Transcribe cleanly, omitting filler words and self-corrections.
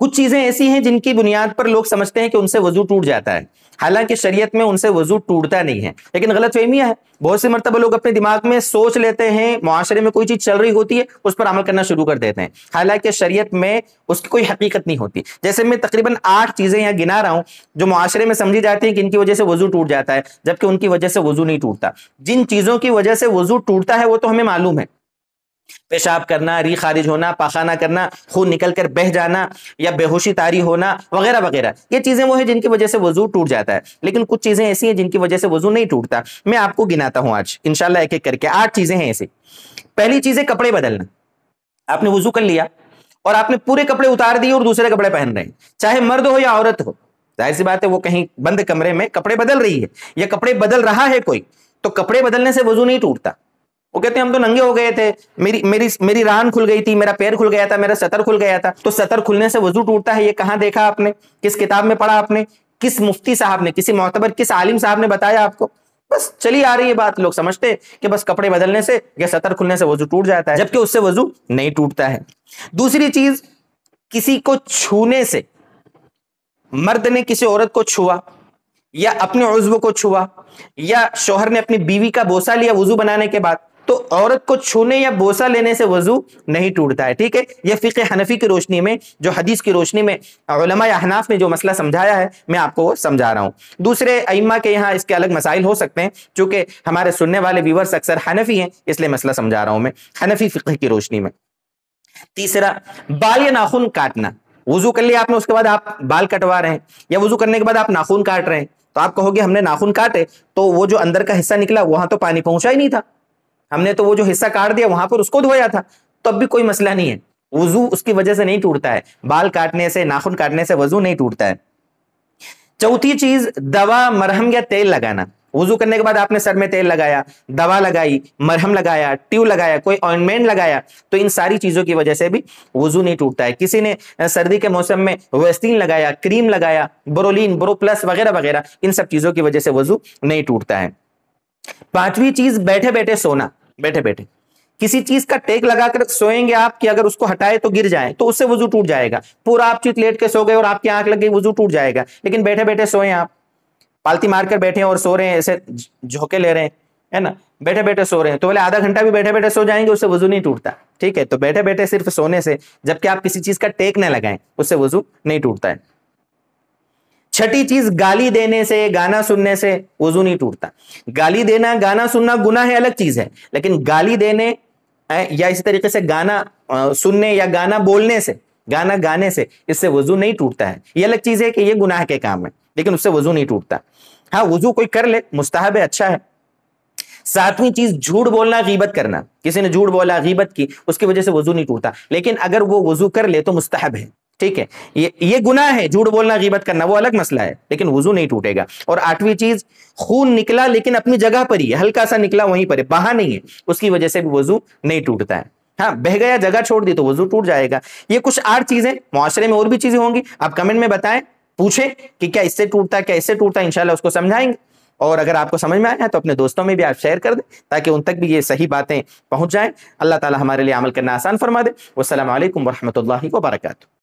کچھ چیزیں ایسی ہیں جن کی بنیاد پر لوگ سمجھتے ہیں کہ ان سے وضو ٹوٹ جاتا ہے، حالانکہ شریعت میں ان سے وضو ٹوٹتا نہیں ہے، لیکن غلط فہمیاں ہیں۔ بہت سی مرتبہ لوگ اپنے دماغ میں سوچ لیتے ہیں، معاشرے میں کوئی چیز چل رہی ہوتی ہے اس پر عمل کرنا شروع کر دیتے ہیں، حالانکہ شریعت میں اس کی کوئی حقیقت نہیں ہوتی۔ جیسے میں تقریباً 8 چیزیں یہاں گنا رہا ہوں جو معاشرے میں سمجھی جاتی ہیں کہ ان کی وجہ سے وضو ٹوٹ جاتا ہے، جبکہ ان کی وجہ سے وضو نہیں ٹوٹتا۔ جن چیزوں کی وجہ سے وضو ٹوٹتا ہے وہ تو ہمیں معلوم ہے، پیشاب کرنا، ری خارج ہونا، پاخانہ کرنا، خون نکل کر بہہ جانا یا بے ہوشی طاری ہونا وغیرہ وغیرہ، یہ چیزیں وہ ہیں جن کی وجہ سے وضو ٹوٹ جاتا ہے، لیکن کچھ چیزیں ایسی ہیں جن کی وجہ سے وضو نہیں ٹوٹتا۔ میں آپ کو گناتا ہوں آج انشاءاللہ ایک ایک کر کے، 8 چیزیں ہیں ایسی۔ پہلی چیز ہے کپڑے بدلنا۔ آپ نے وضو کر لیا اور آپ نے پورے کپڑے اتار دیے اور دوسرے کپڑے پہن رہے ہیں، چاہے مرد ہو یا عورت ہو، ظاہر سی بات ہے وہ کہیں بند کمرے میں کپڑے بدل رہی ہے یا کپڑے بدل رہا ہے کوئی، تو کپڑے بدلنے سے وضو نہیں ٹوٹتا۔ وہ کہتے ہیں ہم تو ننگے ہو گئے تھے، میری ران کھل گئی تھی، میرا پیر کھل گیا تھا، میرا سطر کھل گیا تھا، تو سطر کھلنے سے وضو ٹوٹتا ہے، یہ کہاں دیکھا آپ نے؟ کس کتاب میں پڑھا آپ نے؟ کس مفتی صاحب نے، کسی معتبر کس عالم صاحب نے بتایا آپ کو؟ بس چلی آ رہی ہے بات، لوگ سمجھتے ہیں کہ بس کپڑے بدلنے سے یا سطر کھلنے سے وضو ٹوٹ جاتا ہے، جبکہ اس سے وضو نہیں ٹوٹتا ہے۔ دوسری چیز، کسی کو چھونے سے، مرد نے کسی عورت کو چھوا یا اپنے عضو کو چھوا یا شوہر نے اپنی بیوی کا بوسہ لیا وضو بنانے کے بعد، تو عورت کو چھونے یا بوسہ لینے سے وضو نہیں ٹوٹتا ہے، ٹھیک ہے؟ یہ فقہ حنفی کی روشنی میں، جو حدیث کی روشنی میں علماء احناف نے جو مسئلہ سمجھایا ہے میں آپ کو وہ سمجھا رہا ہوں۔ دوسرے ائمہ کے یہاں اس کے الگ مسائل ہو سکتے ہیں، چونکہ ہمارے سننے والے ویورز اکثر حنفی ہیں، اس لیے مسئلہ سمجھا رہا ہوں میں حنفی فقہ کی روشنی میں۔ تیسرا، بال یا ناخن کاٹنا۔ وضو کر لیا آپ نے، اس کے بعد آپ بال کٹوا رہے ہیں، یا وضو کرنے کے بعد آپ ناخن کاٹ رہے ہیں، تو آپ کہو گے ہم نے ناخن کاٹے تو وہ جو اندر کا حصہ نکلا وہاں تو پانی پہنچا ہی نہیں تھا، ہم نے تو وہ جو حصہ کاٹ دیا وہاں پر اس کو دھویا تھا، تو اب بھی کوئی مسئلہ نہیں ہے، وضو اس کی وجہ سے نہیں ٹوٹتا ہے، بال کاٹنے سے، ناخن کاٹنے سے وضو نہیں ٹوٹتا ہے۔ چوتھی چیز، دوا، مرہم یا تیل لگانا۔ وضو کرنے کے بعد آپ نے سر میں تیل لگایا، دوا لگائی، مرہم لگایا، ٹیو لگایا، کوئی آئنمنٹ لگایا، تو ان ساری چیزوں کی وجہ سے بھی وضو نہیں ٹوٹتا ہے۔ کسی نے سردی کے موسم میں ویسلین لگایا، کریم لگایا، برولین، برو پلس وغیرہ وغیرہ، ان سب چیزوں کی وجہ سے وضو نہیں ٹوٹتا ہے۔ پانچویں چیز، بیٹھے بیٹھے سونا۔ بیٹھے بیٹھے کسی چیز کا ٹیک لگا کر سوئیں گے آپ کہ اگر اس کو ہٹائے تو گر جائیں تو اس سے وضو ٹوٹ جائے گا، پورا آپ چیت لیٹ کے سو گئے اور آپ کی آنکھ لگ گئی، وضو ٹوٹ جائے گا۔ لیکن بیٹھے بیٹھے سوئیں، آپ پالتی مار کر بیٹھے ہیں اور سو رہے ہیں، ایسے جھوکے لے رہے ہیں، ہے نا، بیٹھے بیٹھے سو رہے ہیں، تو بولے آدھا گھنٹہ بھی بیٹھے بیٹھے سو جائیں گے اس سے وضو نہیں ٹوٹتا، ٹھیک ہے؟ تو بیٹھے بیٹھے صرف سونے سے، جبکہ آپ کسی چیز کا ٹیک نہ لگائیں، اس سے وضو نہیں ٹوٹتا ہے۔ چھٹی چیز، گالی دینے سے، گانا سننے سے وضو نہیں ٹوٹتا۔ گالی دینا، گانا سننا گناہ ہے، الگ چیز ہے، لیکن گالی دینے یا اسی طریقے سے گانا سننے یا گانا بولنے سے، گانا گانے سے، اس سے وضو نہیں ٹوٹتا ہے۔ یہ الگ چیز ہے کہ یہ گناہ کے کام ہے، لیکن اس سے وضو نہیں ٹوٹتا۔ ہاں، وضو کوئی کر لے، مستحب ہے، اچھا ہے۔ ساتویں چیز، جھوٹ بولنا، غیبت کرنا۔ کسی نے جھوٹ بولا، غیبت کی، اس کی وجہ سے وضو نہیں ٹوٹتا، لیکن اگر وہ وضو کر لے تو مستحب ہے، ٹھیک ہے؟ یہ گناہ ہے، جھوٹ بولنا، غیبت کرنا، وہ الگ مسئلہ ہے، لیکن وضو نہیں ٹوٹے گا۔ اور آٹھویں چیز، خون نکلا لیکن اپنی جگہ پر ہی ہے، ہلکا سا نکلا وہیں پر ہے، بہا نہیں ہے، اس کی وجہ سے بھی وضو نہیں ٹوٹتا ہے۔ ہاں، بہ گیا، جگہ چھوڑ دی تو وضو ٹوٹ جائے گا۔ یہ کچھ 8 چیزیں، معاشرے میں اور بھی چیزیں ہوں گی، آپ کمنٹ میں بتائیں، پوچھیں کہ کیا اس سے ٹوٹتا ہے، کیا اس سے ٹوٹتا ہے، انشاءاللہ اس کو سمجھائیں گے۔ اور اگر آپ کو سمجھ میں آیا تو اپنے دوستوں میں بھی آپ شیئر کر دیں تاکہ ان تک بھی یہ صحیح باتیں پہنچ جائیں۔ اللہ تعالی ہمارے لیے عمل کرنا آسان فرما دے۔ والسلام علیکم ورحمۃ اللہ وبرکاتہ۔